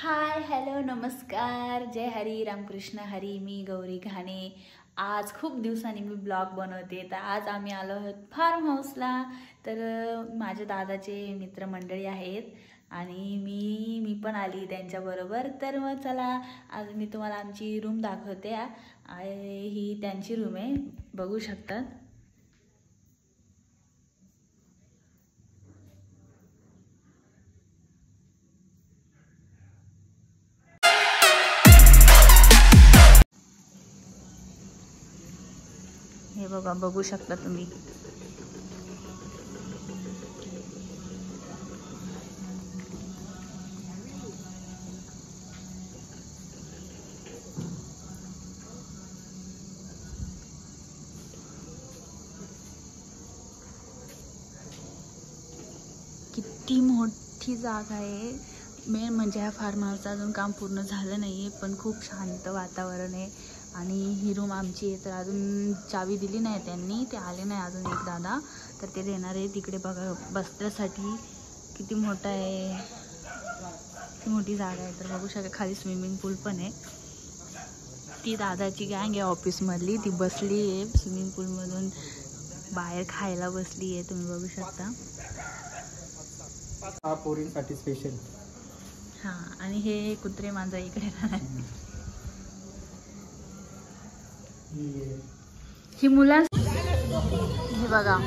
Hi hello नमस्कार जय हरी रामकृष्ण हरी. मी गौरी घाणे. आज खूप दिवसांनी मी ब्लॉग बनवते. तर आज आम्ही आलो आहोत फार्म हाऊसला. तर माझ्या दादाचे मित्रमंडळी आहेत आणि मी पण आली त्यांच्याबरोबर. तर मग चला आज मी तुम्हाला आमची रूम दाखवते. ही त्यांची रूम आहे, बघू शकतात. हे बघा, बघू शकता तुम्ही. किती मोठी जागा आहे. मेन म्हणजे ह्या फार्म हाऊसचं अजून काम पूर्ण झालं नाही आहे, पण खूप शांत वातावरण आहे. आणि ही रूम आमची आहे. तर अजून चावी दिली नाही त्यांनी, ते आले नाही अजून एक दादा. तर ते देणार आहे. तिकडे बघा बसण्यासाठी किती मोठा आहे, किती मोठी जागा आहे. तर बघू शकता खाली स्विमिंग पूल पण आहे. ती दादाची गँग आहे ऑफिसमधली, ती बसली आहे स्विमिंग पूलमधून बाहेर खायला बसली आहे, तुम्ही बघू शकता. हा पोरींसाठी स्पेशल. हां, आणि हे कुत्रे मांजर इकडे राहणार. ही मुलं हे बघा,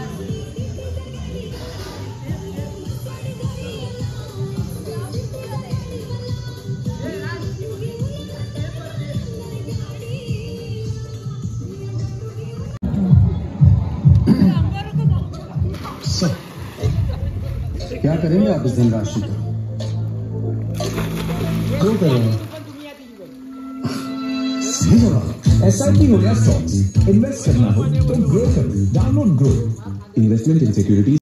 क्या करेंगे आप इस धनराशि का? क्यों करेंगे? सही जवाब SIP हो या स्टॉक्स. इन्वेस्ट करना हो तो ग्रो करो. Download grow investment in securities.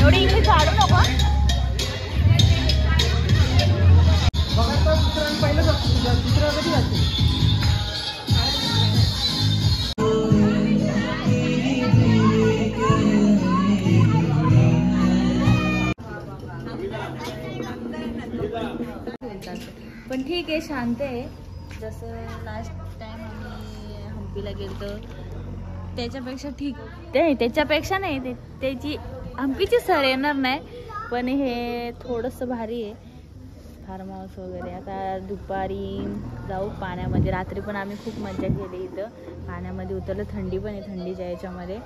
एवढी इकडे झाडू नको. पण ठीक आहे, शांत आहे. जसं लास्ट टाइम आम्ही हम्पीला गेलो त्याच्यापेक्षा ठीक. त्याच्यापेक्षा नाही, त्याची हम्पीची सर येणार नाही, पण हे थोडंसं भारी आहे फार्म हाऊस वगैरे. आता दुपारी जाऊ पाण्यामध्ये. रात्री पण आम्ही खूप मजा केली इथं पाण्यामध्ये उतरलं. थंडी पण आहे थंडीच्या याच्यामध्ये,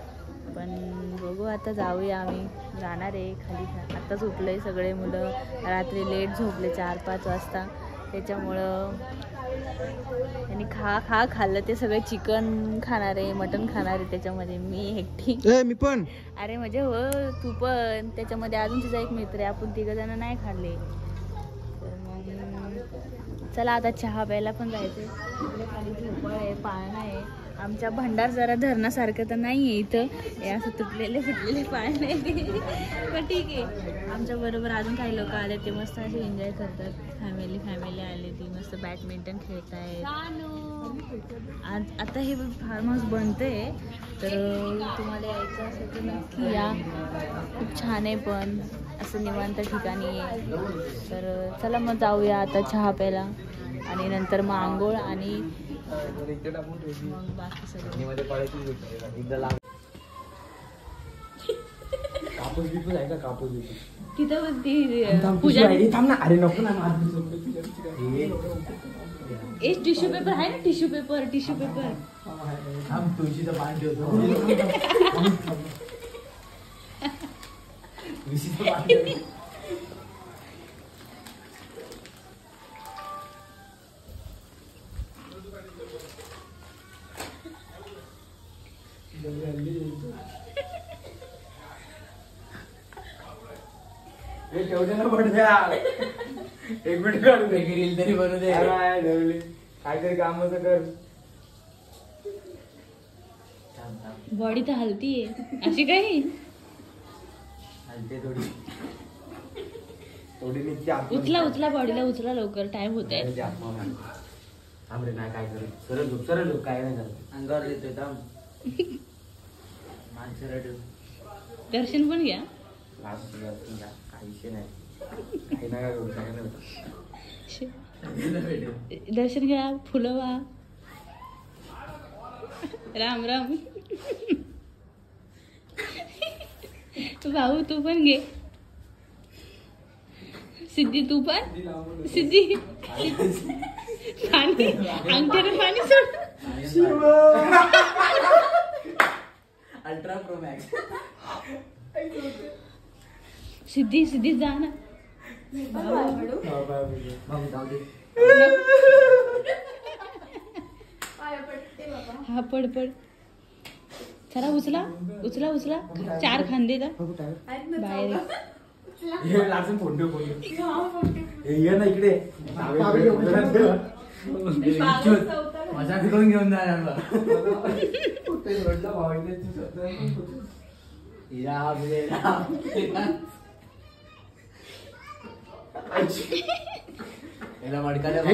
पण बघू आता जाऊया. आम्ही जाणार आहे खाली. आत्ताच उठलं सगळे मुलं. रात्री लेट झोपले 4-5 वाजता, त्याच्यामुळं त्यांनी खाल्लं. ते सगळे चिकन खाणार आहे, मटण खाणार आहे. त्याच्यामध्ये मी एकटी. मी पण. अरे म्हणजे हो, तू पण. त्याच्यामध्ये अजून तिचा एक मित्र आहे. आपण 3 जण नाही खाल्ले. तर मग चला आता चहा प्यायला पण जायचं. इकडे खाली झोपळ आहे, पाळणा आहे. आमच्या भंडार जरा धरणासारखं तर नाही आहे इथं, हे असं तुटलेले फुटलेले पाळणे आहे. पण ठीक आहे. आमच्या बरोबर अजून काही लोक आले, ते मस्त असे एन्जॉय करतात. फॅमिली आली, ती मस्त बॅडमिंटन खेळत आहेत. आता हे फार्म हाऊस बनतंय, तर तुम्हाला यायचं असेल तर नक्की या. खूप छान आहे, पण असं निवांत ठिकाणी आहे. तर चला मग जाऊया आता चहा प्यायला, आणि नंतर मग आंघोळ, आणि मग बाकी सगळं. कापूस बिपूस आहे का? कापूस बिपूस तिथं ती पूजा. अरे नको ना. टिश्यू पेपर आहे ना, टिश्यू पेपर. तुळशीचं पान ठेवतो. एक मिनिट काढू दे, रील तरी बनवू दे. काहीतरी काम होतं कर. बॉडी तर हलतीये अशी काही. हलते थोडी. थोडी निघते आत्मा. उचला उचला बॉडीला उचला लवकर, टाइम होत आहे. ते आत्मा मान. थांब रे, नाही काय करेल. सरळ झोप काय नाही झालं. अंगावर येतोय थांब. मान सरळ ठेव. दर्शन पण घ्या. काही विषय नाही. काही नका करू, काय नाही होत. दर्शन घ्या, फुलं वा. राम राम. भाऊ तू पण घे. सिद्धी तू पण. सिद्धी पाणी, अंगठ्याने पाणी सोड. Ultra pro max. सिद्धी सिद्धी जा ना. हा पड पड. चला उचला उचला उचला. 4 खांदे दा बाहेर. हे लाजून फोन ठेव. ये ना इकडे. मजा करून घेऊन जाणार.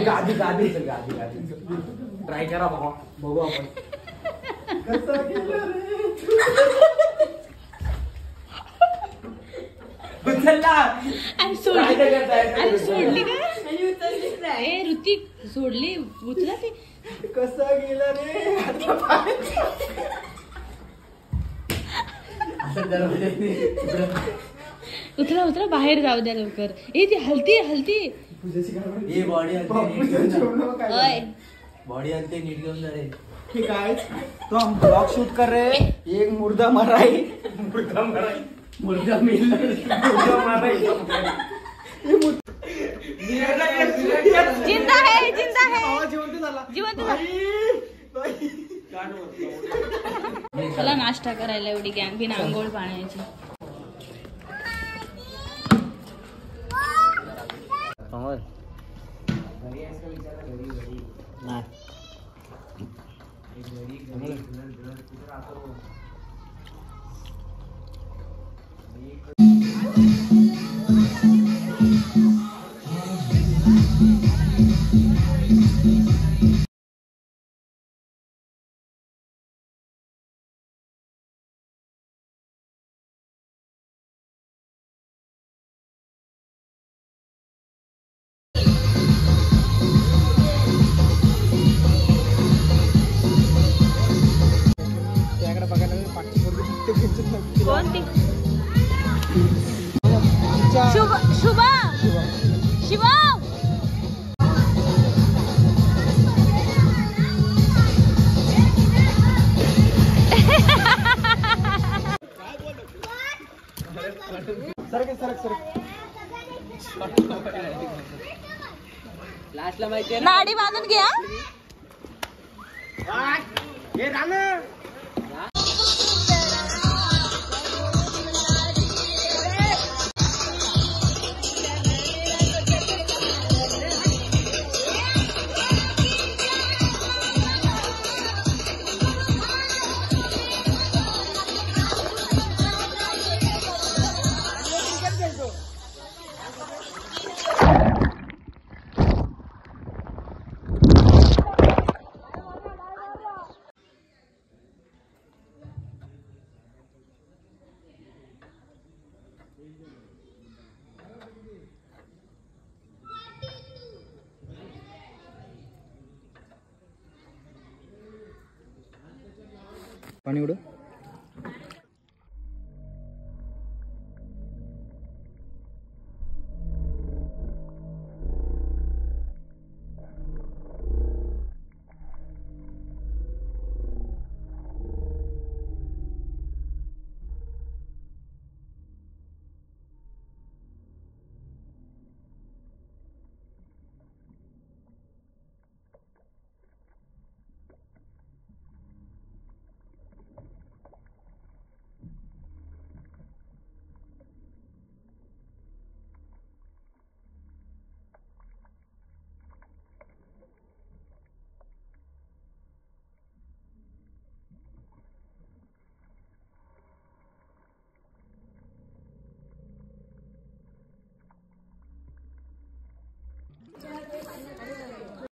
गादी गादी गादी गादी ट्राय करा बाबा, बघू आपण. अरे सोडली का? ए ऋतिक सोडली. उचला ते. कसा गेला रे. उचला उचला बाहेर जाऊ द्या लवकर. ए ती हलती हलती. ये बॉडी बॉडी हलते नीट घेऊन जा रे. ठीक आहे, तो हम ब्लॉग शूट कर रहे हैं. एक मुर्दा मरा है. मुर्दा मिल जिंदा है जिंदा है. जिवंत झाला. चला नाश्ता करायला. एवढी गँग बिन आंघोळ पाण्याची. कोणती? शुभ शुभा शिवा. लास्टला माहिती आहे नाडी बांधून घ्या. हे राणा. पाणी उडव.